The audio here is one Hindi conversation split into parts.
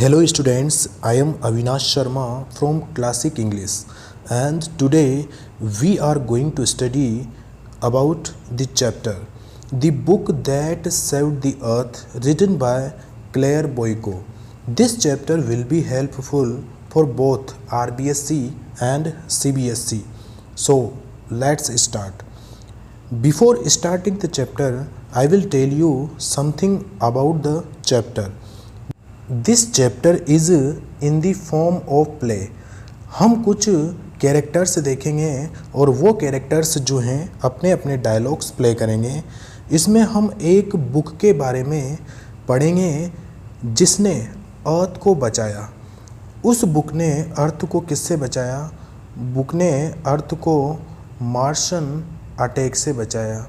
Hello students, I am Avinash Sharma from Classic English and today we are going to study about the chapter The Book That Saved the Earth written by Claire Boyko. This chapter will be helpful for both RBSC and CBSC. So let's start. Before starting the chapter, I will tell you something about the chapter. This chapter is in the form of play. हम कुछ कैरेक्टर्स देखेंगे और वो कैरेक्टर्स जो हैं अपने अपने डायलॉग्स प्ले करेंगे। इसमें हम एक बुक के बारे में पढ़ेंगे जिसने अर्थ को बचाया। उस बुक ने अर्थ को किससे बचाया? बुक ने अर्थ को मार्शन अटैक से बचाया।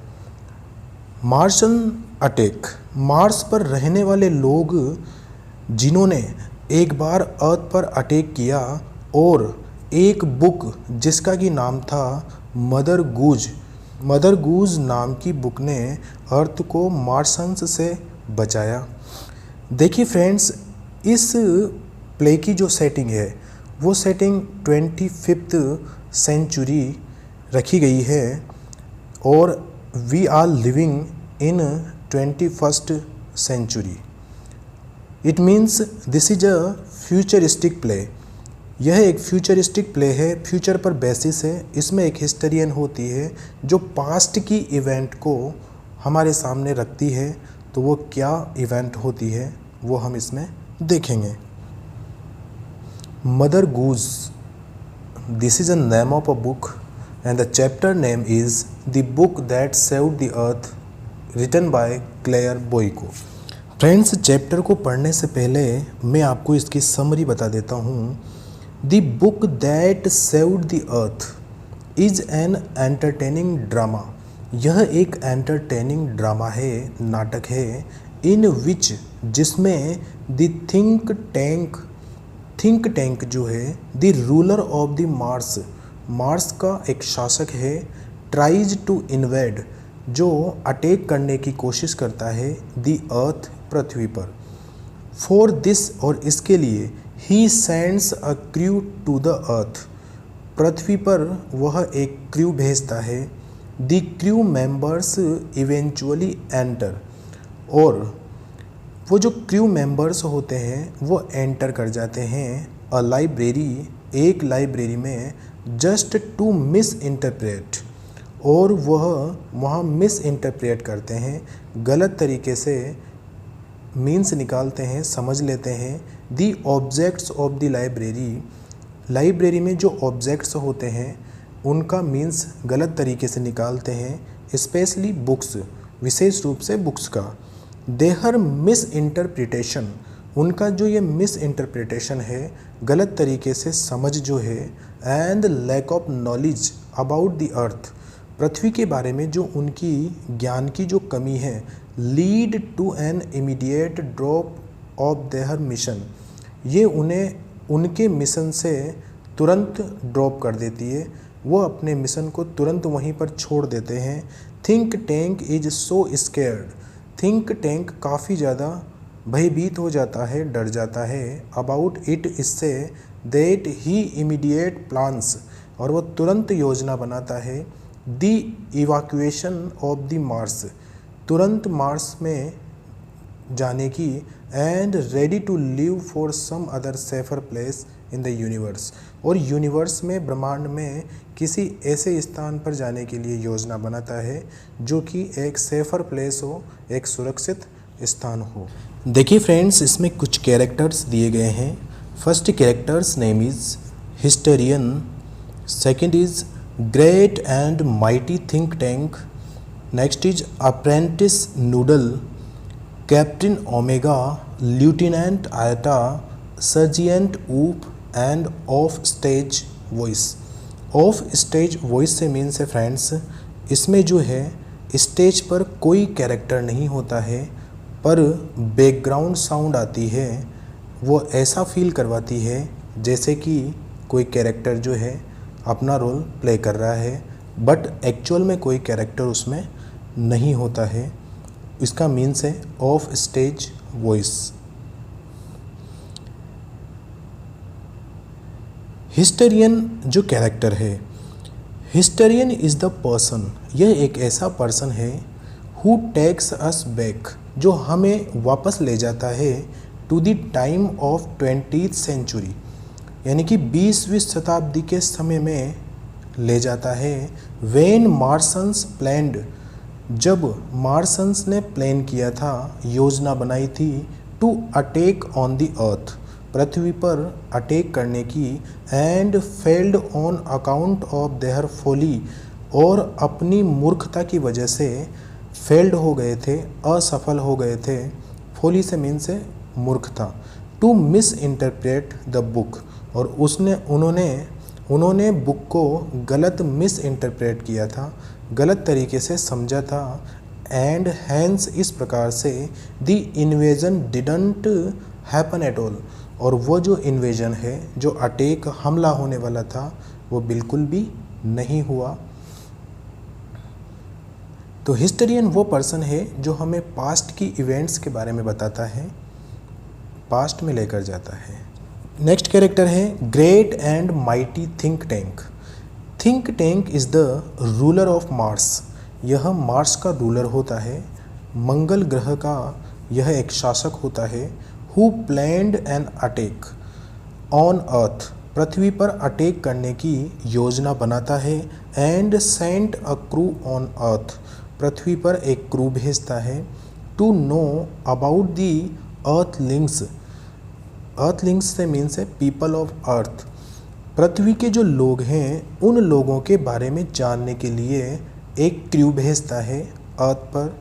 मार्शन अटैक, मार्स पर रहने वाले लोग जिन्होंने एक बार अर्थ पर अटैक किया और एक बुक जिसका कि नाम था मदर गूज नाम की बुक ने अर्थ को मार्शंस से बचाया। देखिए फ्रेंड्स, इस प्ले की जो सेटिंग है वो सेटिंग 25th सेंचुरी रखी गई है और we are living in 21st century. It means this is a futuristic play. यह एक फ्यूचरिस्टिक प्ले है, फ्यूचर पर बेसिस है। इसमें एक हिस्टोरियन होती है जो पास्ट की इवेंट को हमारे सामने रखती है। तो वो क्या इवेंट होती है वो हम इसमें देखेंगे। Mother Goose, this is a name of a book and the chapter name is the book that saved the earth written by Claire Boiko. Friends, chapter को पढ़ने से पहले मैं आपको इसकी समरी बता देता हूँ। The book that saved the earth is an entertaining drama. यह एक एंटरटेनिंग ड्रामा है, नाटक है। इन विच, जिसमें द थिंक टैंक जो है the ruler of the Mars का एक शासक है, ट्राइज टू इन्वेड, जो अटैक करने की कोशिश करता है द अर्थ, पृथ्वी पर। फॉर दिस, और इसके लिए, he sends a crew to the earth, पृथ्वी पर वह एक क्रू भेजता है। The crew members eventually enter, और वो जो क्रू मेंबर्स होते हैं वो एंटर कर जाते हैं अ लाइब्रेरी, एक लाइब्रेरी में, जस्ट टू मिस इंटरप्रेट, और वह वहाँ मिस इंटरप्रेट करते हैं, गलत तरीके से मीन्स निकालते हैं, समझ लेते हैं। The objects of the library में जो ऑब्जेक्ट्स होते हैं उनका मीन्स गलत तरीके से निकालते हैं, स्पेशली बुक्स, विशेष रूप से बुक्स का। देहर मिस इंटरप्रिटेशन, उनका जो ये मिस इंटरप्रिटेशन है, गलत तरीके से समझ जो है, and lack of knowledge about the earth, पृथ्वी के बारे में जो उनकी ज्ञान की जो कमी है, lead to an immediate drop of their mission, ये उन्हें उनके मिशन से तुरंत ड्रॉप कर देती है। वो अपने मिशन को तुरंत वहीं पर छोड़ देते हैं। Think tank is so scared, think tank काफ़ी ज़्यादा भयभीत हो जाता है, डर जाता है, अबाउट इट, इससे, दैट ही इमीडिएट प्लान्स, और वो तुरंत योजना बनाता है, the evacuation of the Mars, तुरंत मार्स में जाने की, and ready to leave for some other safer place in the universe, और यूनिवर्स में, ब्रह्मांड में किसी ऐसे स्थान पर जाने के लिए योजना बनाता है जो कि एक सेफर प्लेस हो, एक सुरक्षित स्थान हो। देखिए फ्रेंड्स, इसमें कुछ कैरेक्टर्स दिए गए हैं। First characters name is Historian, second is Great and mighty think Tank, next is Apprentice Noodle, captain Omega, Lieutenant Iota, Sergeant Oop, and off stage voice. Off stage voice से मीन्स है फ्रेंड्स, इसमें जो है स्टेज पर कोई कैरेक्टर नहीं होता है पर बैकग्राउंड साउंड आती है, वो ऐसा फील करवाती है जैसे कि कोई कैरेक्टर जो है अपना रोल प्ले कर रहा है, बट एक्चुअल में कोई कैरेक्टर उसमें नहीं होता है। इसका मीन्स है ऑफ स्टेज वॉइस। हिस्टेरियन जो कैरेक्टर है, हिस्टेरियन इज़ द पर्सन, यह एक ऐसा पर्सन है हु टेक्स अस बैक, जो हमें वापस ले जाता है to the time of 20th century, यानी कि 20वीं शताब्दी के समय में ले जाता है। व्हेन मार्सन्स प्लैंड, जब मार्सन्स ने प्लान किया था, योजना बनाई थी, to attack on the earth, पृथ्वी पर अटैक करने की, and failed on account of their folly, और अपनी मूर्खता की वजह से फेल्ड हो गए थे, असफल हो गए थे। फोली से मीन से मूर्खता। To misinterpret the book, और उन्होंने बुक को गलत मिस इंटरप्रेट किया था, गलत तरीके से समझा था। एंड हैंस, इस प्रकार से the invasion didn't happen at all, और वो जो इन्वेजन है, जो अटैक हमला होने वाला था, वो बिल्कुल भी नहीं हुआ। तो हिस्टोरियन वो पर्सन है जो हमें पास्ट की इवेंट्स के बारे में बताता है, पास्ट में लेकर जाता है। नेक्स्ट कैरेक्टर है great and mighty think tank. Think tank is the ruler of Mars, यह मार्स का रूलर होता है, मंगल ग्रह का यह एक शासक होता है। Who planned an attack on earth, पृथ्वी पर अटैक करने की योजना बनाता है। And sent a crew on earth, पृथ्वी पर एक क्रू भेजता है। To know about the earthlings, earthlings से मीन्स है पीपल ऑफ अर्थ, पृथ्वी के जो लोग हैं उन लोगों के बारे में जानने के लिए एक क्रू भेजता है अर्थ पर,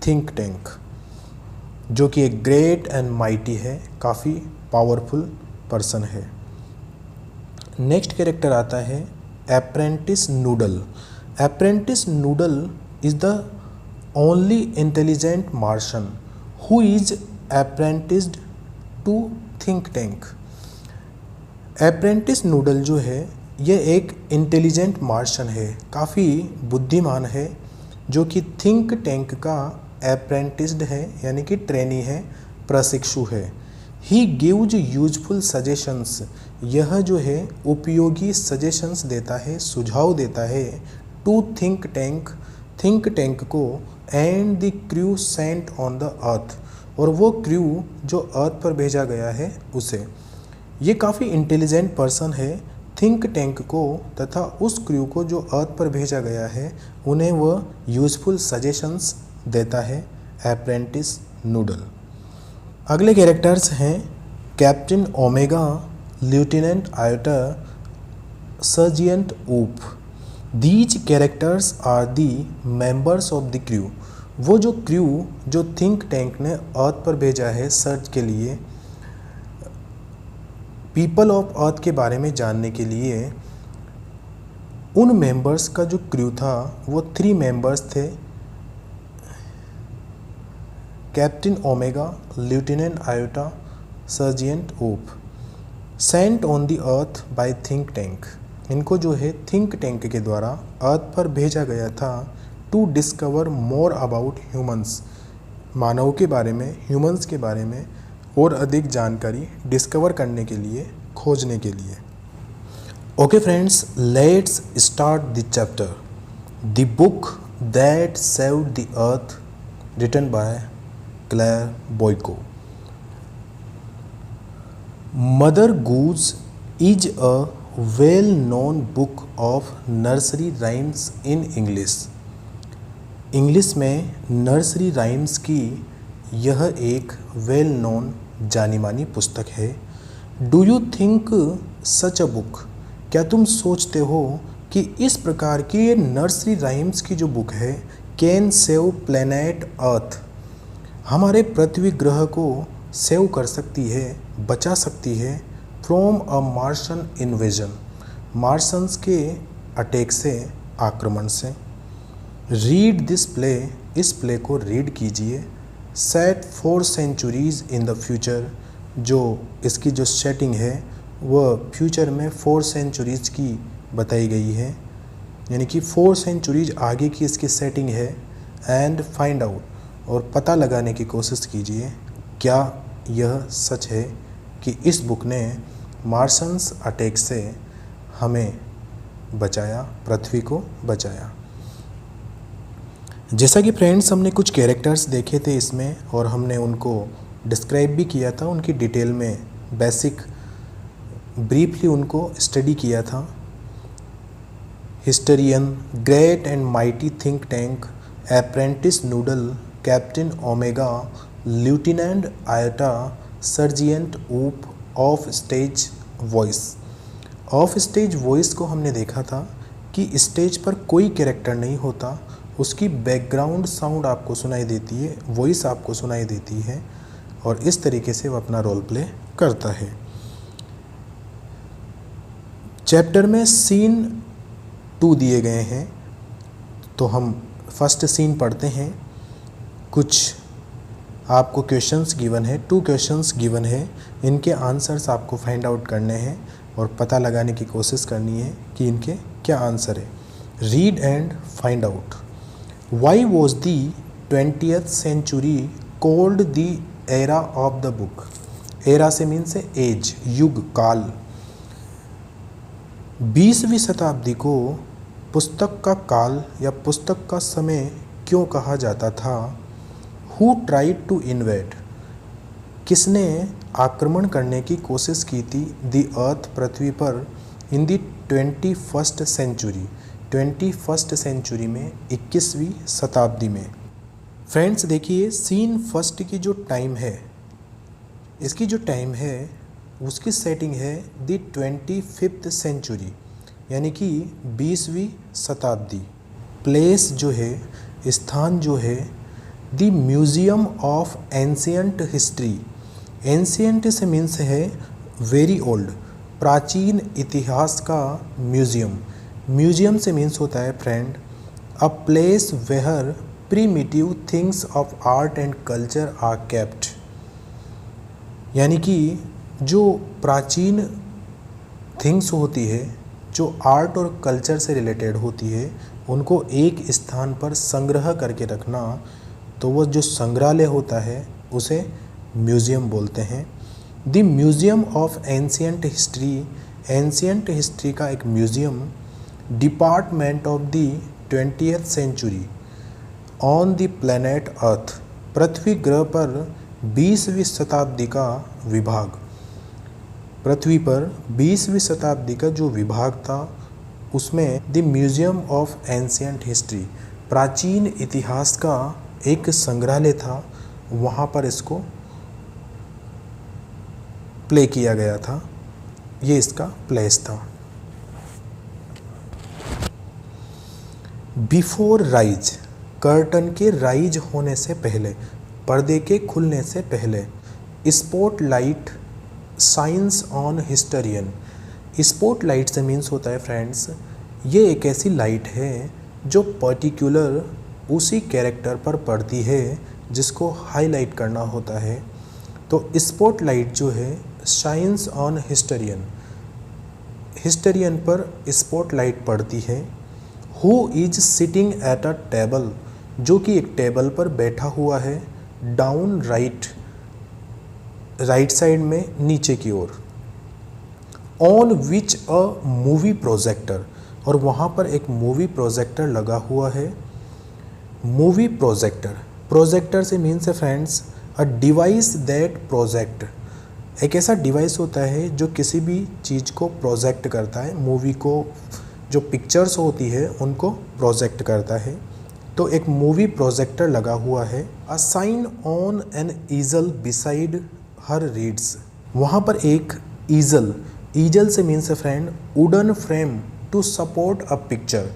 थिंक टैंक, जो कि एक ग्रेट एंड माइटी है, काफ़ी पावरफुल पर्सन है। नेक्स्ट कैरेक्टर आता है apprentice Noodle. Apprentice Noodle is the only intelligent Martian who is apprenticed to think tank. Apprentice Noodle जो है यह एक इंटेलिजेंट मार्शन है, काफ़ी बुद्धिमान है, जो कि थिंक टैंक का अप्रेंटिस्ड है, यानी कि ट्रेनी है, प्रशिक्षु है। ही गिव्स यूजफुल सजेशंस, यह जो है उपयोगी सजेशंस देता है, सुझाव देता है। To think tank, think tank को, and the crew sent on the earth, और वो क्रू जो अर्थ पर भेजा गया है उसे। ये काफ़ी इंटेलिजेंट पर्सन है, थिंक टैंक को तथा उस क्रू को जो अर्थ पर भेजा गया है उन्हें वह यूजफुल सजेशंस देता है, अप्रेंटिस नूडल। अगले कैरेक्टर्स हैं captain Omega, lieutenant Iota, sergeant Oop. These characters are the members of the crew, वो जो क्रू जो थिंक टैंक ने अर्थ पर भेजा है सर्च के लिए, पीपल ऑफ अर्थ के बारे में जानने के लिए, उन मेंबर्स का जो क्रू था वो 3 मेंबर्स थे, captain Omega, lieutenant Iota, sergeant ऊप। Saint on the earth by think tank, इनको जो है थिंक टैंक के द्वारा अर्थ पर भेजा गया था। To discover more about humans, मानव के बारे में, ह्यूमंस के बारे में और अधिक जानकारी डिस्कवर करने के लिए, खोजने के लिए। Okay friends, let's start the chapter the book that saved the earth, written by Claire Boyko. Mother Goose is a well known book of nursery rhymes in English. English में नर्सरी राइम्स की यह एक वेल नोन जानी मानी पुस्तक है। Do you think such a book, क्या तुम सोचते हो कि इस प्रकार की ये नर्सरी राइम्स की जो बुक है, कैन सेव प्लैनेट अर्थ, हमारे पृथ्वी ग्रह को सेव कर सकती है, बचा सकती है, फ्रॉम अ मार्शन इन्वेजन, मार्शंस के अटैक से, आक्रमण से। रीड दिस प्ले, इस प्ले को रीड कीजिए। Set 4 centuries in the future, जो इसकी जो सेटिंग है वह फ्यूचर में 4 सेंचुरीज़ की बताई गई है, यानी कि 4 सेंचुरीज आगे की इसकी सेटिंग है। एंड फाइंड आउट, और पता लगाने की कोशिश कीजिए क्या यह सच है कि इस बुक ने मार्शंस अटैक से हमें बचाया, पृथ्वी को बचाया। जैसा कि फ्रेंड्स हमने कुछ कैरेक्टर्स देखे थे इसमें और हमने उनको डिस्क्राइब भी किया था, उनकी डिटेल में बेसिक ब्रीफली उनको स्टडी किया था। Historian, great and mighty think tank, apprentice Noodle, captain Omega, lieutenant Iota, sergeant Oop, off stage voice. Off stage voice को हमने देखा था कि स्टेज पर कोई कैरेक्टर नहीं होता, उसकी बैकग्राउंड साउंड आपको सुनाई देती है, वॉइस आपको सुनाई देती है और इस तरीके से वो अपना रोल प्ले करता है। चैप्टर में सीन 2 दिए गए हैं, तो हम फर्स्ट सीन पढ़ते हैं। कुछ आपको क्वेश्चंस गिवन है, 2 क्वेश्चंस गिवन है, इनके आंसर्स आपको फाइंड आउट करने हैं और पता लगाने की कोशिश करनी है कि इनके क्या आंसर है। Read and find out. Why was the 20th century called the era of the book? Era से मीन्स है एज, युग, काल। 20वीं शताब्दी को पुस्तक का काल या पुस्तक का समय क्यों कहा जाता था? Who tried to invade? किसने आक्रमण करने की कोशिश की थी दी अर्थ, पृथ्वी पर, इन दी 21st सेंचुरी, 21st सेंचुरी में, 21वीं शताब्दी में। फ्रेंड्स देखिए, सीन फर्स्ट की जो टाइम है, इसकी जो टाइम है उसकी सेटिंग है दी 25th सेंचुरी, यानी कि 20वीं शताब्दी। प्लेस जो है, स्थान जो है, the museum of ancient history. Ancient से मीन्स है वेरी ओल्ड, प्राचीन इतिहास का म्यूज़ियम। म्यूज़ियम से मीन्स होता है friend a place where primitive things of art and culture are kept. यानी कि जो प्राचीन थिंग्स होती है, जो आर्ट और कल्चर से रिलेटेड होती है, उनको एक स्थान पर संग्रह करके रखना, तो वो जो संग्रहालय होता है उसे म्यूज़ियम बोलते हैं। The museum of ancient history, ancient history का एक museum, department of the 20th century on the planet earth, पृथ्वी ग्रह पर 20वीं शताब्दी का विभाग। पृथ्वी पर 20वीं शताब्दी का जो विभाग था उसमें the museum of ancient history, प्राचीन इतिहास का एक संग्रहालय था, वहाँ पर इसको प्ले किया गया था, ये इसका प्लेस था। बिफोर राइज, कर्टन के राइज होने से पहले, पर्दे के खुलने से पहले। Spotlight science on historian. Spotlight से मीन्स होता है फ्रेंड्स, ये एक ऐसी लाइट है जो पर्टिकुलर उसी कैरेक्टर पर पड़ती है जिसको हाईलाइट करना होता है। तो स्पॉटलाइट जो है शाइन्स ऑन हिस्टोरियन, हिस्टोरियन पर स्पॉटलाइट पड़ती है। Who is sitting at a table, जो कि एक टेबल पर बैठा हुआ है, डाउन राइट, राइट साइड में नीचे की ओर। On which a movie projector, और वहाँ पर एक मूवी प्रोजेक्टर लगा हुआ है। मूवी प्रोजेक्टर, प्रोजेक्टर से मीन्स है friends a device that project, एक ऐसा डिवाइस होता है जो किसी भी चीज़ को प्रोजेक्ट करता है, मूवी को, जो पिक्चर्स होती है उनको प्रोजेक्ट करता है। तो एक मूवी प्रोजेक्टर लगा हुआ है। A sign on an easel beside her reads, वहाँ पर एक ईजल, ईजल से मीन्स है friend wooden frame to support a picture,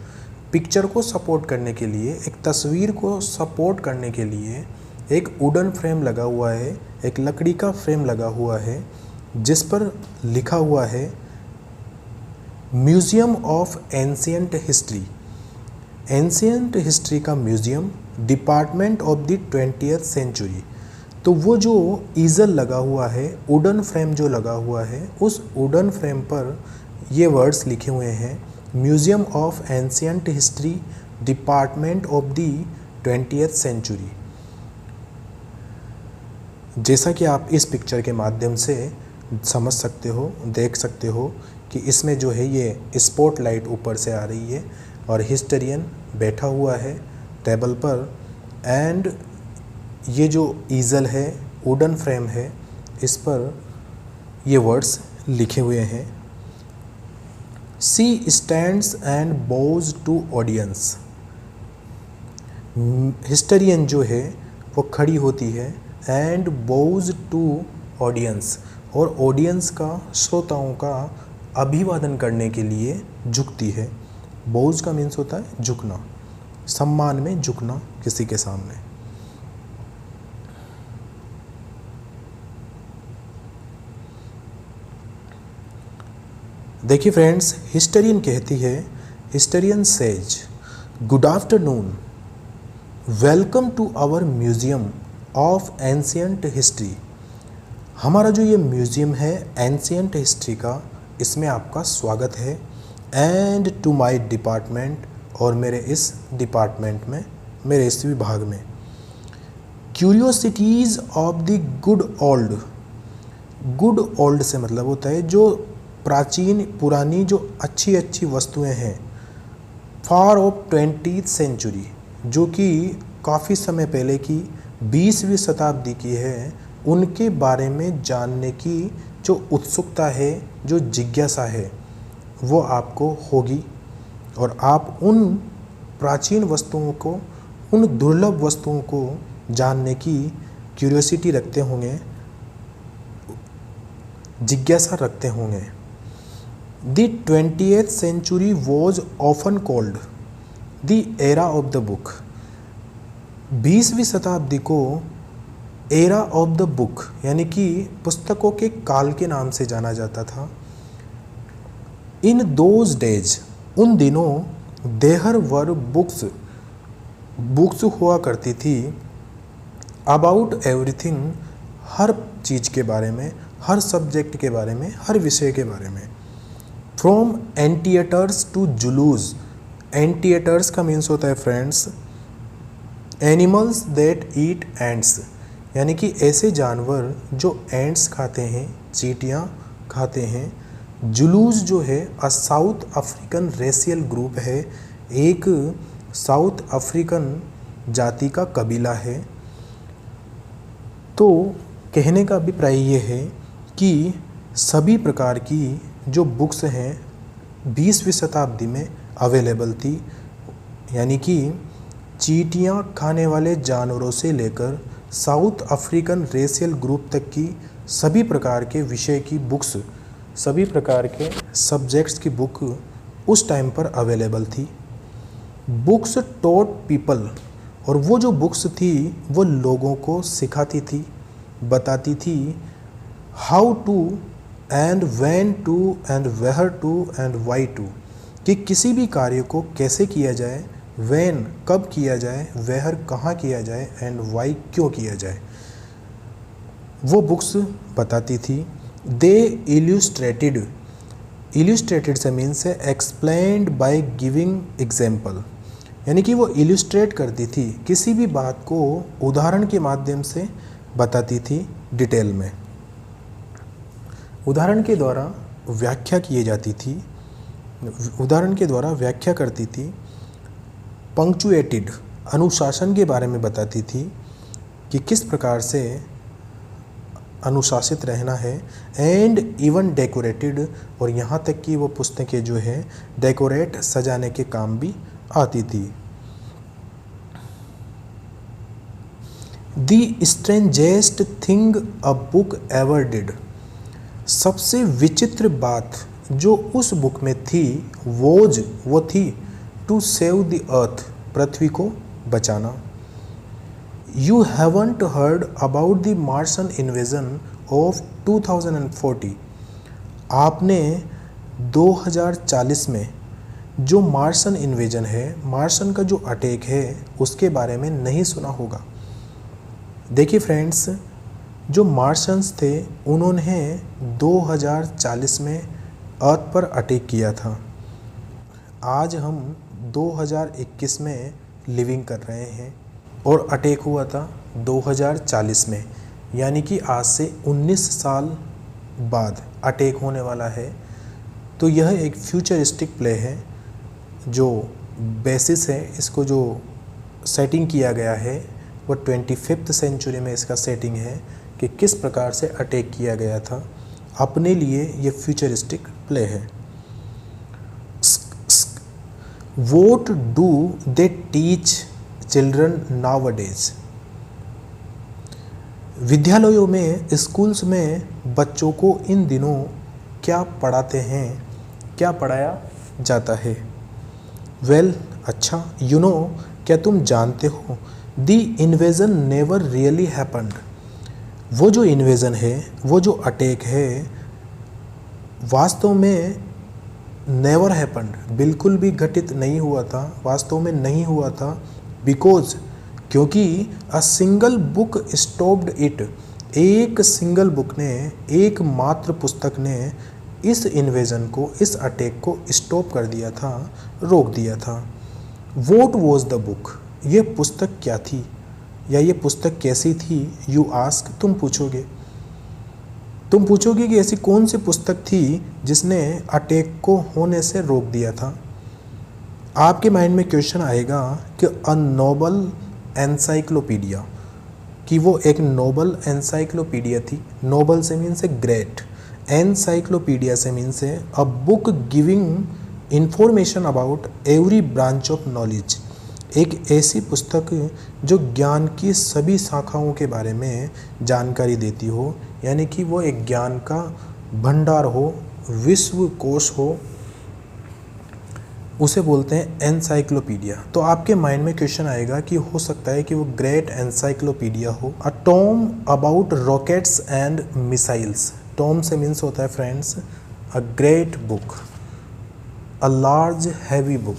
picture को सपोर्ट करने के लिए, एक तस्वीर को सपोर्ट करने के लिए एक वुडन फ्रेम लगा हुआ है, एक लकड़ी का फ्रेम लगा हुआ है जिस पर लिखा हुआ है museum of ancient history. Ancient history का museum, department of the 20th century. तो वो जो ईजल लगा हुआ है, वुडन फ्रेम जो लगा हुआ है, उस वुडन फ्रेम पर ये वर्ड्स लिखे हुए हैं, museum of ancient history, department of the 20th century. जैसा कि आप इस पिक्चर के माध्यम से समझ सकते हो, देख सकते हो कि इसमें जो है ये स्पॉटलाइट ऊपर से आ रही है और हिस्टोरियन बैठा हुआ है टेबल पर, एंड ये जो ईजल है, वुडन फ्रेम है, इस पर ये वर्ड्स लिखे हुए हैं। She stands and bows to audience. Historian जो है वो खड़ी होती है, एंड बोज टू ऑडियंस, और ऑडियंस का, श्रोताओं का अभिवादन करने के लिए झुकती है। बोज का मीन्स होता है झुकना, सम्मान में झुकना किसी के सामने। देखिए फ्रेंड्स, हिस्टोरियन कहती है, historian says, good afternoon, welcome to our museum of ancient history. हमारा जो ये म्यूजियम है एंशियंट हिस्ट्री का, इसमें आपका स्वागत है। एंड टू माय डिपार्टमेंट, और मेरे इस डिपार्टमेंट में, मेरे इस विभाग में। Curiosities of the good old. Good old से मतलब होता है जो प्राचीन, पुरानी, जो अच्छी अच्छी वस्तुएं हैं। फार ऑफ 20th सेंचुरी, जो कि काफ़ी समय पहले की 20वीं शताब्दी की है, उनके बारे में जानने की जो उत्सुकता है, जो जिज्ञासा है, वो आपको होगी। और आप उन प्राचीन वस्तुओं को, उन दुर्लभ वस्तुओं को जानने की क्यूरियोसिटी रखते होंगे, जिज्ञासा रखते होंगे। The 20th century was often called the era of the book. 20वीं शताब्दी को एरा ऑफ द बुक यानी कि पुस्तकों के काल के नाम से जाना जाता था। इन दोज डेज, उन दिनों, देयर वर बुक्स हुआ करती थी, अबाउट एवरीथिंग, हर चीज़ के बारे में, हर सब्जेक्ट के बारे में, हर विषय के बारे में। फ्रॉम एंटिएटर्स टू जुलूस। एंटिएटर्स का मीन्स होता है friends animals that eat ants, यानी कि ऐसे जानवर जो एंट्स खाते हैं, चींटियाँ खाते हैं। जुलूस जो है अ साउथ अफ्रीकन रेशियल ग्रुप है, एक साउथ अफ्रीकन जाति का कबीला है। तो कहने का अभिप्राय ये है कि सभी प्रकार की जो बुक्स हैं 20वीं शताब्दी में अवेलेबल थी, यानी कि चींटियाँ खाने वाले जानवरों से लेकर साउथ अफ्रीकन रेशियल ग्रुप तक की सभी प्रकार के विषय की बुक्स, सभी प्रकार के सब्जेक्ट्स की बुक उस टाइम पर अवेलेबल थी। बुक्स टॉट पीपल, और वो जो बुक्स थी वो लोगों को सिखाती थी, बताती थी how to and when to and where to and why to, कि किसी भी कार्य को कैसे किया जाए, व्हेन कब किया जाए, वेयर कहाँ किया जाए, एंड व्हाई क्यों किया जाए, वो बुक्स बताती थी। दे इल्यूस्ट्रेटेड, इल्यूस्ट्रेटेड से मीन्स है एक्सप्लेन्ड बाय गिविंग एग्जाम्पल, यानी कि वो इल्यूस्ट्रेट करती थी, किसी भी बात को उदाहरण के माध्यम से बताती थी डिटेल में। उदाहरण के द्वारा व्याख्या किए जाती थी, उदाहरण के द्वारा व्याख्या करती थी। पंक्चुएटेड, अनुशासन के बारे में बताती थी कि किस प्रकार से अनुशासित रहना है। एंड इवन डेकोरेटेड, और यहाँ तक कि वो पुस्तकें जो है डेकोरेट, सजाने के काम भी आती थी। The strangest thing a book ever did, सबसे विचित्र बात जो उस बुक में थी वो थी टू सेव द अर्थ, पृथ्वी को बचाना। You haven't heard about the Martian invasion of 2040, आपने 2040 में जो मार्शन इन्वेजन है, मार्शन का जो अटैक है, उसके बारे में नहीं सुना होगा। देखिए फ्रेंड्स, जो मार्शंस थे उन्होंने 2040 में अर्थ पर अटैक किया था। आज हम 2021 में लिविंग कर रहे हैं और अटैक हुआ था 2040 में, यानी कि आज से 19 साल बाद अटैक होने वाला है तो यह एक फ्यूचरिस्टिक प्ले है, जो बेसिस है, इसको जो सेटिंग किया गया है वो 25th सेंचुरी में इसका सेटिंग है कि किस प्रकार से अटैक किया गया था। अपने लिए ये फ्यूचरिस्टिक प्ले है। What do they teach children now days? विद्यालयों में, स्कूल्स में बच्चों को इन दिनों क्या पढ़ाते हैं, क्या पढ़ाया जाता है? वेल, अच्छा, यू नो, क्या तुम जानते हो, the invasion never really happened. वो जो इन्वेजन है, वो जो अटैक है, वास्तव में नेवर हैपन्ड, बिल्कुल भी घटित नहीं हुआ था, वास्तव में नहीं हुआ था। बिकॉज, क्योंकि a single book stopped it, एक सिंगल बुक ने, एक मात्र पुस्तक ने इस इन्वेजन को, इस अटैक को स्टॉप कर दिया था, रोक दिया था। What was the book? ये पुस्तक क्या थी, या ये पुस्तक कैसी थी? यू आस्क, तुम पूछोगे कि ऐसी कौन सी पुस्तक थी जिसने अटैक को होने से रोक दिया था। आपके माइंड में क्वेश्चन आएगा कि अ नोबल एनसाइक्लोपीडिया, कि वो एक नोबल एनसाइक्लोपीडिया थी। नोबल से मीन्स ए ग्रेट, एनसाइक्लोपीडिया से means A a book giving information about every branch of knowledge, एक ऐसी पुस्तक जो ज्ञान की सभी शाखाओं के बारे में जानकारी देती हो, यानी कि वो एक ज्ञान का भंडार हो, विश्व कोश हो, उसे बोलते हैं एनसाइक्लोपीडिया। तो आपके माइंड में क्वेश्चन आएगा कि हो सकता है कि वो ग्रेट एनसाइक्लोपीडिया हो। A tome about rockets and missiles, tome से मीन्स होता है friends a great book, a large heavy book.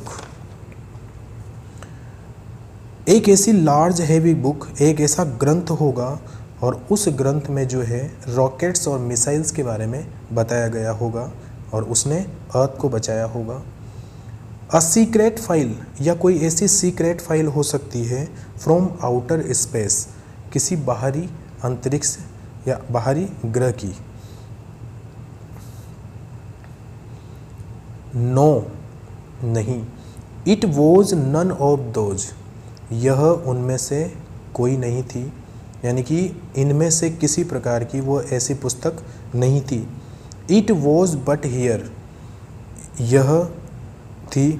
एक ऐसी लार्ज हैवी बुक, एक ऐसा ग्रंथ होगा, और उस ग्रंथ में जो है रॉकेट्स और मिसाइल्स के बारे में बताया गया होगा, और उसने अर्थ को बचाया होगा। अ सीक्रेट फाइल, या कोई ऐसी सीक्रेट फाइल हो सकती है फ्रॉम आउटर स्पेस, किसी बाहरी अंतरिक्ष या बाहरी ग्रह की। नो, नहीं। It was none of those, यह उनमें से कोई नहीं थी, यानी कि इनमें से किसी प्रकार की वो ऐसी पुस्तक नहीं थी। इट वॉज बट हियर, यह थी,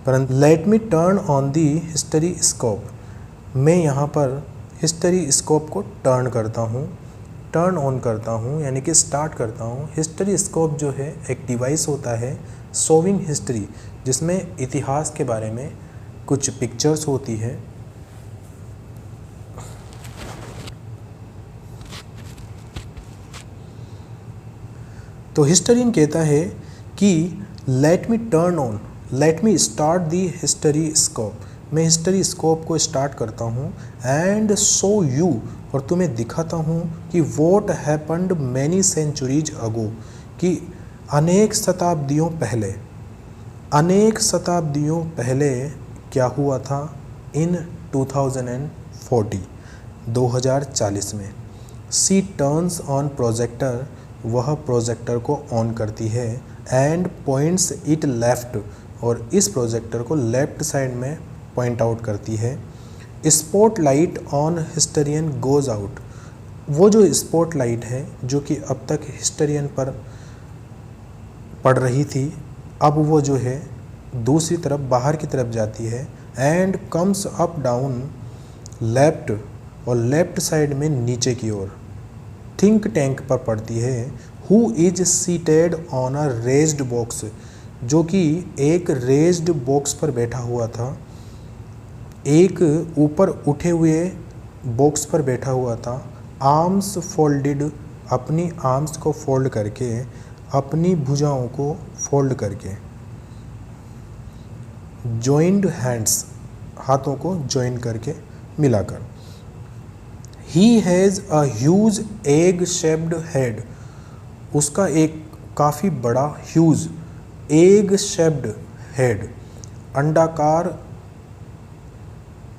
परंतु let me turn on the history scope, मैं यहाँ पर हिस्टरी स्कोप को टर्न करता हूँ, टर्न ऑन करता हूँ, यानी कि स्टार्ट करता हूँ। हिस्टरी स्कोप जो है एक डिवाइस होता है शोविंग हिस्ट्री, जिसमें इतिहास के बारे में कुछ पिक्चर्स होती है। तो हिस्टोरियन कहता है कि let me turn on, let me start the history scope, मैं हिस्टरी स्कोप को स्टार्ट करता हूँ, एंड शो यू, और तुम्हें दिखाता हूँ कि what happened many centuries ago, कि अनेक शताब्दियों पहले क्या हुआ था इन 2040 में। सी टर्न्स ऑन प्रोजेक्टर, वह प्रोजेक्टर को ऑन करती है, एंड पॉइंट्स इट लेफ्ट, और इस प्रोजेक्टर को लेफ्ट साइड में पॉइंट आउट करती है। Spotlight on historian goes out, वो जो स्पॉटलाइट है जो कि अब तक हिस्टोरियन पर पड़ रही थी, अब वो जो है दूसरी तरफ, बाहर की तरफ जाती है, and comes up down left, और लेफ्ट साइड में नीचे की ओर थिंक टैंक पर पड़ती है। Who is seated on a raised box, जो कि एक रेज्ड बॉक्स पर बैठा हुआ था, एक ऊपर उठे हुए बॉक्स पर बैठा हुआ था। आर्म्स फोल्डेड, अपनी आर्म्स को फोल्ड करके, अपनी भुजाओं को फोल्ड करके। जॉइंड हैंड्स, हाथों को जॉइन करके, मिलाकर। He has a huge egg shaped head, उसका एक काफ़ी बड़ा ह्यूज एग शेप्ड हेड, अंडाकार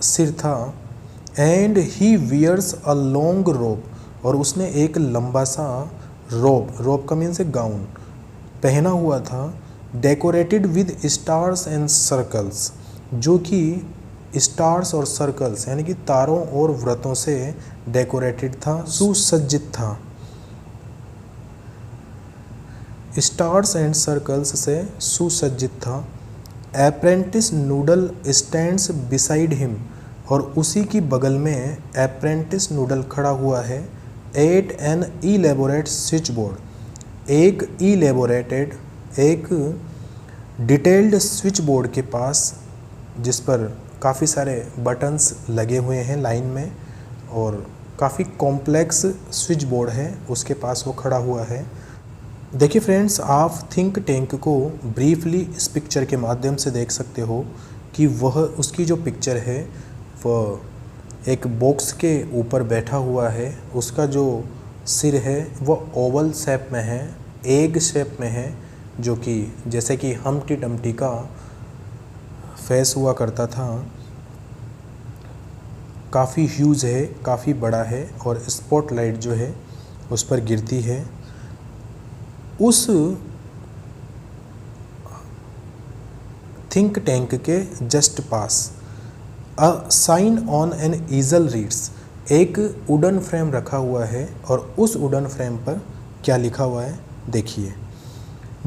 सिर था। And he wears a long robe, और उसने एक लंबा सा रोप का मीन्स गाउन पहना हुआ था। Decorated with stars and circles, जो कि स्टार्स और सर्कल्स यानी कि तारों और व्रतों से डेकोरेटेड था, सुसज्जित था। स्टार्स एंड सर्कल्स से सुसज्जित था। Apprentice noodle stands beside him, और उसी की बगल में अप्रेंटिस नूडल खड़ा हुआ है। At an elaborate switchboard, एक इलेबोरेटेड, एक डिटेल्ड स्विच बोर्ड के पास, जिस पर काफ़ी सारे बटन्स लगे हुए हैं लाइन में और काफ़ी कॉम्प्लेक्स स्विच बोर्ड है, उसके पास वो खड़ा हुआ है। देखिए फ्रेंड्स, आप थिंक टैंक को ब्रीफली इस पिक्चर के माध्यम से देख सकते हो कि वह उसकी जो पिक्चर है वह एक बॉक्स के ऊपर बैठा हुआ है। उसका जो सिर है वह ओवल शेप में है, एग शेप में है, जो कि जैसे कि हम्टी डम्टी का फेस हुआ करता था। काफ़ी ह्यूज है, काफ़ी बड़ा है और स्पॉटलाइट जो है उस पर गिरती है। उस थिंक टैंक के जस्ट पास a sign on an easel reads, एक वुडन फ्रेम रखा हुआ है और उस वुडन फ्रेम पर क्या लिखा हुआ है देखिए,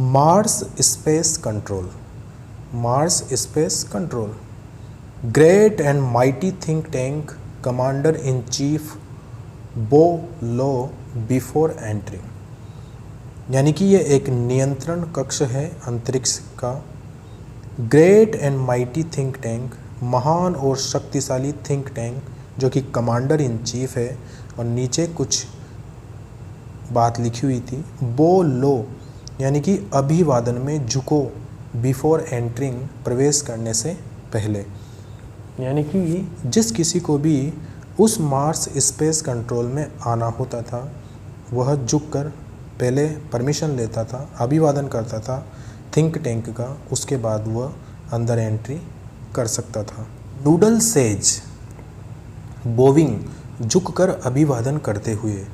Mars space control, Mars space control, great and mighty think tank, commander in chief बो लो बिफोर एंट्रिंग। यानी कि ये एक नियंत्रण कक्ष है अंतरिक्ष का। Great and mighty think tank, महान और शक्तिशाली थिंक टैंक, जो कि कमांडर इन चीफ है, और नीचे कुछ बात लिखी हुई थी। बो लो यानी कि अभिवादन में झुको, बिफोर एंट्रिंग प्रवेश करने से पहले। यानी कि जिस किसी को भी उस मार्स स्पेस कंट्रोल में आना होता था वह झुककर पहले परमिशन लेता था, अभिवादन करता था थिंक टैंक का, उसके बाद वह अंदर एंट्री कर सकता था। नूडल सेज बोविंग, झुककर अभिवादन करते हुए,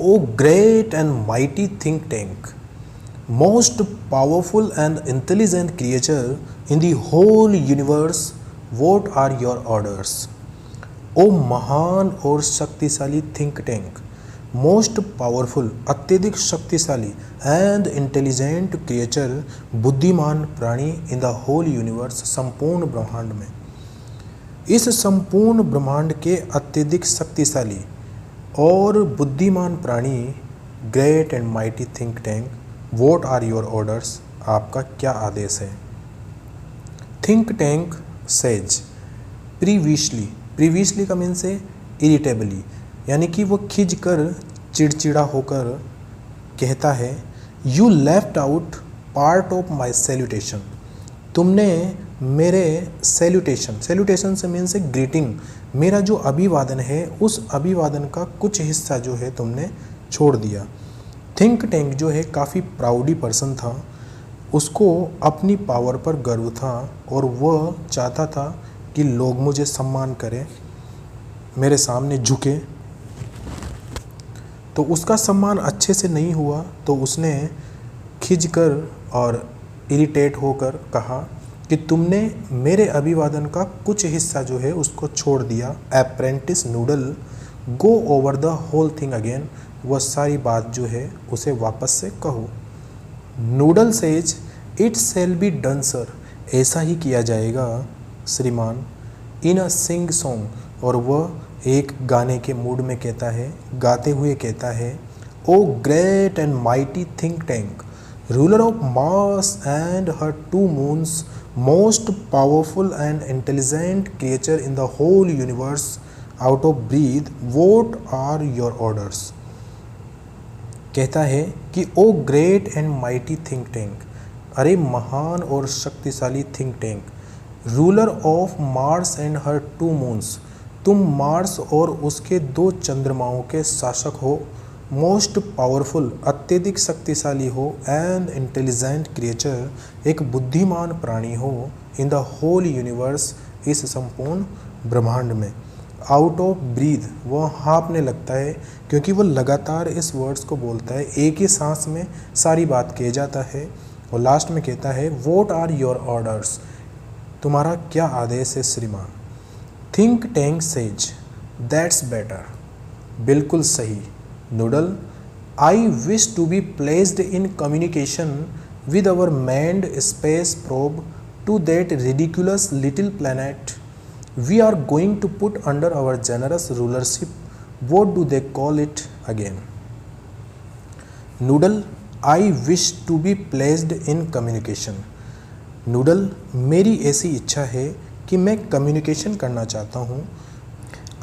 O great and mighty think tank, most powerful and intelligent creature in the whole universe, what are your orders. ओ महान और शक्तिशाली थिंक टैंक, मोस्ट पावरफुल अत्यधिक शक्तिशाली, एंड इंटेलिजेंट क्रिएचर बुद्धिमान प्राणी, इन द होल यूनिवर्स संपूर्ण ब्रह्मांड में, इस संपूर्ण ब्रह्मांड के अत्यधिक शक्तिशाली और बुद्धिमान प्राणी, great and mighty think tank, what are your orders, आपका क्या आदेश है। Think tank says previously, previously का मीन से इरिटेबली, यानी कि वो खिंच कर चिड़चिड़ा होकर कहता है, you left out part of my salutation, तुमने मेरे सैल्यूटेशन, सैल्यूटेशन से मीन से ग्रीटिंग, मेरा जो अभिवादन है उस अभिवादन का कुछ हिस्सा जो है तुमने छोड़ दिया। थिंक टैंक जो है काफ़ी प्राउडी पर्सन था, उसको अपनी पावर पर गर्व था और वह चाहता था कि लोग मुझे सम्मान करें, मेरे सामने झुके। तो उसका सम्मान अच्छे से नहीं हुआ तो उसने खिंचकर और इरिटेट होकर कहा कि तुमने मेरे अभिवादन का कुछ हिस्सा जो है उसको छोड़ दिया। Apprentice noodle go over the whole thing again, वह सारी बात जो है उसे वापस से कहो। Noodle says it shall be done sir, ऐसा ही किया जाएगा श्रीमान। इन अ सिंग सॉन्ग, और वह एक गाने के मूड में कहता है, गाते हुए कहता है, O great and mighty think tank, ruler of Mars and her 2 moons, most powerful and intelligent creature in the whole universe, out of breath, what are your orders. कहता है कि O great and mighty think tank, अरे महान और शक्तिशाली think tank, ruler of Mars and her 2 moons, तुम मार्स और उसके 2 चंद्रमाओं के शासक हो, मोस्ट पावरफुल अत्यधिक शक्तिशाली हो, एंड इंटेलिजेंट क्रिएचर एक बुद्धिमान प्राणी हो, इन द होल यूनिवर्स इस संपूर्ण ब्रह्मांड में। आउट ऑफ ब्रीथ, वह हाँफने लगता है क्योंकि वह लगातार इस वर्ड्स को बोलता है, एक ही सांस में सारी बात कह जाता है और लास्ट में कहता है व्हाट आर योर ऑर्डर्स, तुम्हारा क्या आदेश है श्रीमान। Think tank says that's better, बिल्कुल सही। Noodle I wish to be placed in communication with our manned space probe to that ridiculous little planet we are going to put under our generous rulership. What do they call it again? Noodle, I wish to be placed in communication. Noodle, मेरी ऐसी इच्छा है कि मैं कम्युनिकेशन करना चाहता हूँ।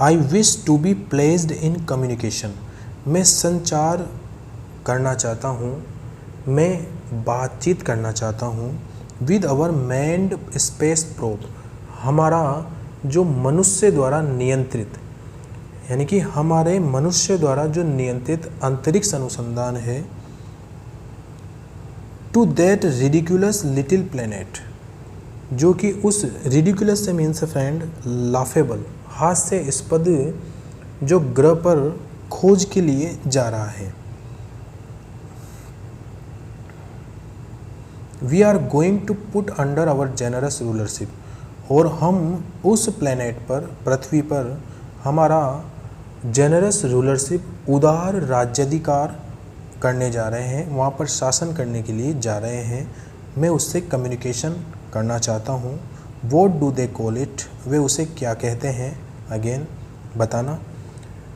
I wish to be placed in communication, मैं संचार करना चाहता हूँ, मैं बातचीत करना चाहता हूँ। With our manned space probe, हमारा जो मनुष्य द्वारा नियंत्रित, यानी कि हमारे मनुष्य द्वारा जो नियंत्रित अंतरिक्ष अनुसंधान है, to that ridiculous little planet, जो कि उस रिडिकुलस से मीन्स फ्रेंड लाफेबल, हास्यास्पद जो ग्रह पर खोज के लिए जा रहा है। We are going to put under our generous rulership, और हम उस प्लेनेट पर, पृथ्वी पर हमारा जेनरस रूलरशिप, उदार राज्याधिकार करने जा रहे हैं, वहाँ पर शासन करने के लिए जा रहे हैं। मैं उससे कम्युनिकेशन करना चाहता हूँ। What do they call it, वे उसे क्या कहते हैं। अगेन बताना,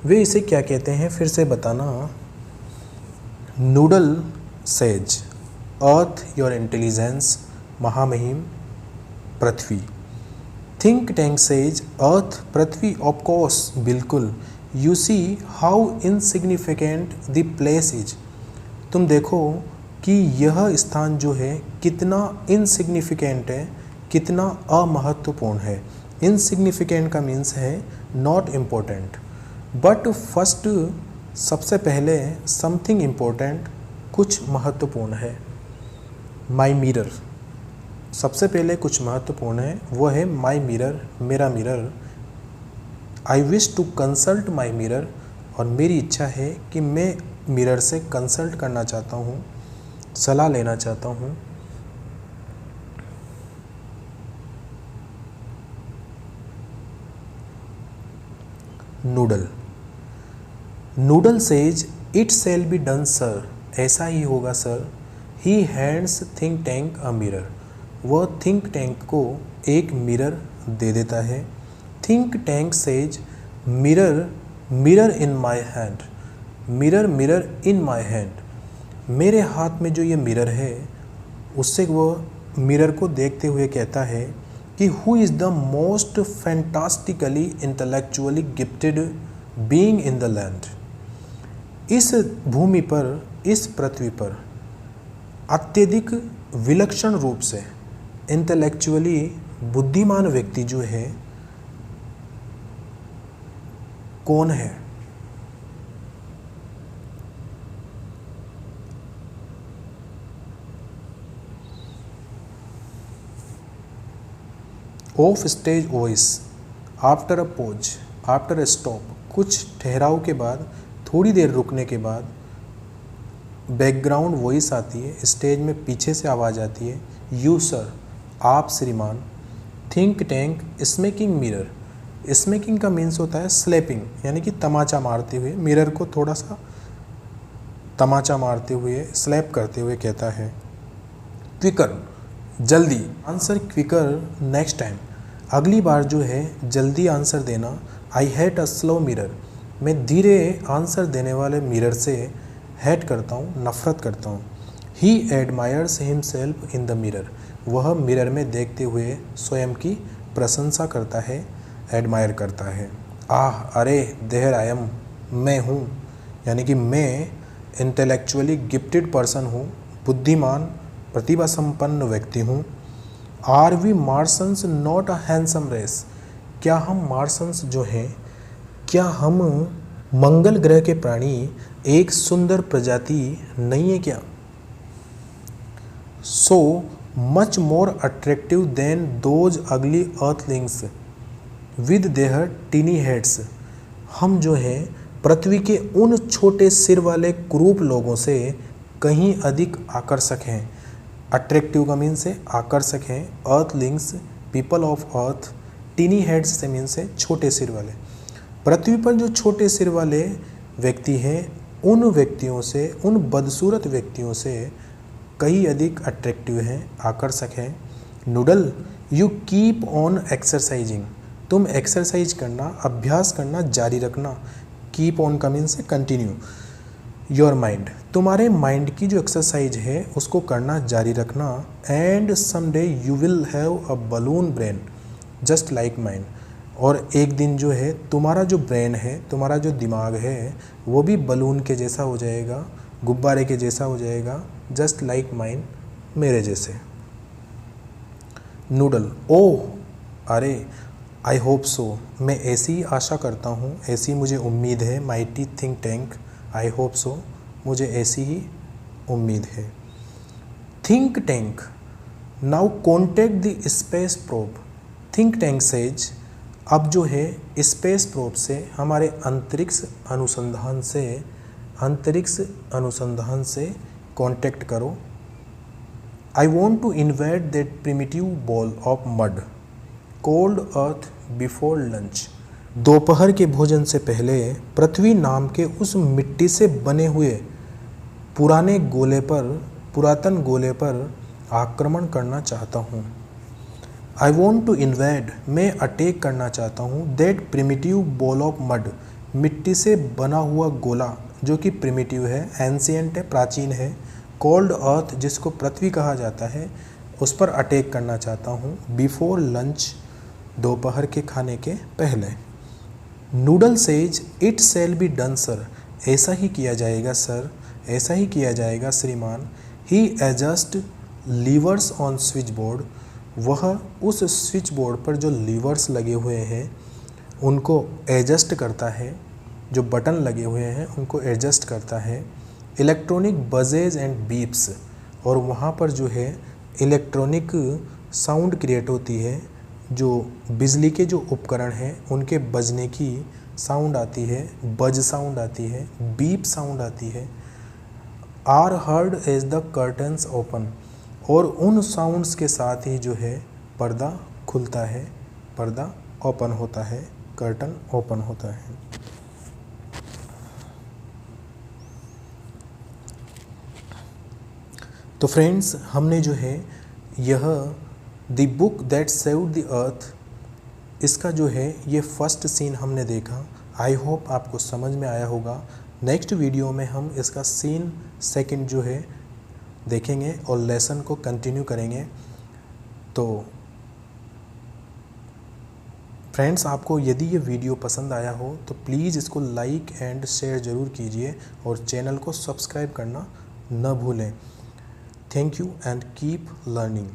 वे इसे क्या कहते हैं, फिर से बताना। Noodle says earth your intelligence, महामहिम पृथ्वी। थिंक टैंक सेज अर्थ, पृथ्वी, ऑफ कोर्स, बिल्कुल। You see how insignificant the place is, तुम देखो कि यह स्थान जो है कितना इनसिग्निफिकेंट है, कितना अमहत्वपूर्ण है। इनसिग्निफिकेंट का मीन्स है नॉट इम्पोर्टेंट, बट फर्स्ट, सबसे पहले, समथिंग इम्पोर्टेंट, कुछ महत्वपूर्ण है। माई मिरर, सबसे पहले कुछ महत्वपूर्ण है, वो है माई मिरर, मेरा mirror. I wish to consult my mirror, और मेरी इच्छा है कि मैं मिरर से कंसल्ट करना चाहता हूँ, सलाह लेना चाहता हूँ। Noodle, noodle says it shall be done sir, ऐसा ही होगा sir. He hands think tank a mirror, वह थिंक टैंक को एक मिरर दे देता है। Think tank says mirror, mirror in my hand, mirror, mirror in my hand, मेरे हाथ में जो ये मिरर है, उससे वह मिरर को देखते हुए कहता है कि who is the most fantastically intellectually gifted being in the land, इस भूमि पर, इस पृथ्वी पर अत्यधिक विलक्षण रूप से इंटेलेक्चुअली बुद्धिमान व्यक्ति जो है कौन है। Of stage voice, after a pose, after a stop, कुछ ठहराव के बाद, थोड़ी देर रुकने के बाद बैकग्राउंड वॉइस आती है, स्टेज में पीछे से आवाज़ आती है। यू सर, आप श्रीमान। Think tank smacking mirror, smacking का मीन्स होता है स्लैपिंग, यानी कि तमाचा मारते हुए, मिरर को थोड़ा सा तमाचा मारते हुए, स्लैप करते हुए कहता है क्विकर, जल्दी। आंसर क्विकर नेक्स्ट टाइम, अगली बार जो है जल्दी आंसर देना। I hate a slow mirror, मैं धीरे आंसर देने वाले मिरर से हेट करता हूँ, नफरत करता हूँ। He admires himself in the mirror, वह मिरर में देखते हुए स्वयं की प्रशंसा करता है, एडमायर करता है। आह, अरे, देयर आई एम, मैं हूँ, यानी कि मैं इंटेलेक्चुअली गिफ्टेड पर्सन हूँ, बुद्धिमान, प्रतिभा संपन्न व्यक्ति हूँ। Are we Martians not a handsome race, क्या हम मार्सन्स जो हैं, क्या हम मंगल ग्रह के प्राणी एक सुंदर प्रजाति नहीं है क्या। So much more attractive than those ugly earthlings with their tiny heads, हम जो हैं पृथ्वी के उन छोटे सिर वाले क्रूप लोगों से कहीं अधिक आकर्षक हैं। अट्रैक्टिव का मीन से आकर्षक है, earthlings people of earth, tiny heads से मीन से छोटे सिर वाले। पृथ्वी पर जो छोटे सिर वाले व्यक्ति हैं उन व्यक्तियों से, उन बदसूरत व्यक्तियों से कई अधिक अट्रैक्टिव हैं, आकर्षक हैं। Noodle you keep on exercising, तुम एक्सरसाइज करना, अभ्यास करना जारी रखना। कीप ऑन का मीन से कंटिन्यू। योर माइंड, तुम्हारे माइंड की जो एक्सरसाइज है उसको करना जारी रखना। And someday you will have a balloon brain just like mind, और एक दिन जो है तुम्हारा जो ब्रेन है, तुम्हारा जो दिमाग है वो भी बलून के जैसा हो जाएगा, गुब्बारे के जैसा हो जाएगा, जस्ट लाइक माइंड, मेरे जैसे। नूडल, ओह अरे, आई होप सो, मैं ऐसी ही आशा करता हूँ, ऐसी मुझे उम्मीद है। Mighty think tank, I hope so, मुझे ऐसी ही उम्मीद है। Think tank, now contact the space probe. Think tank says, अब जो है स्पेस प्रोब से, हमारे अंतरिक्ष अनुसंधान से कांटेक्ट करो। I want to invade that primitive ball of mud called earth before lunch. दोपहर के भोजन से पहले पृथ्वी नाम के उस मिट्टी से बने हुए पुरातन गोले पर आक्रमण करना चाहता हूँ। आई वॉन्ट टू इन्वेड, मैं अटैक करना चाहता हूँ, that primitive ball of mud, मिट्टी से बना हुआ गोला जो कि प्रिमिटिव है, एंशियंट है, प्राचीन है, कोल्ड अर्थ जिसको पृथ्वी कहा जाता है, उस पर अटैक करना चाहता हूँ। बिफोर लंच, दोपहर के खाने के पहले। Noodle says, it shall be done sir, ऐसा ही किया जाएगा सर, ऐसा ही किया जाएगा श्रीमान। He adjusts levers on switch board, वह उस स्विच बोर्ड पर जो लीवर्स लगे हुए हैं उनको एडजस्ट करता है, जो बटन लगे हुए हैं उनको एडजस्ट करता है। इलेक्ट्रॉनिक बजेज एंड बीप्स, और वहाँ पर जो है इलेक्ट्रॉनिक साउंड क्रिएट होती है, जो बिजली के जो उपकरण हैं उनके बजने की साउंड आती है, बज साउंड आती है, बीप साउंड आती है। Are heard as the curtains open, और उन साउंड्स के साथ ही जो है पर्दा खुलता है, पर्दा ओपन होता है, कर्टन ओपन होता है। तो फ्रेंड्स, हमने जो है यह the book that saved the अर्थ, इसका जो है ये फर्स्ट सीन हमने देखा। आई होप आपको समझ में आया होगा। नेक्स्ट वीडियो में हम इसका सीन सेकंड जो है देखेंगे और लेसन को कंटिन्यू करेंगे। तो फ्रेंड्स, आपको यदि ये वीडियो पसंद आया हो तो प्लीज़ इसको लाइक एंड शेयर ज़रूर कीजिए और चैनल को सब्सक्राइब करना न भूलें। Thank you and keep learning.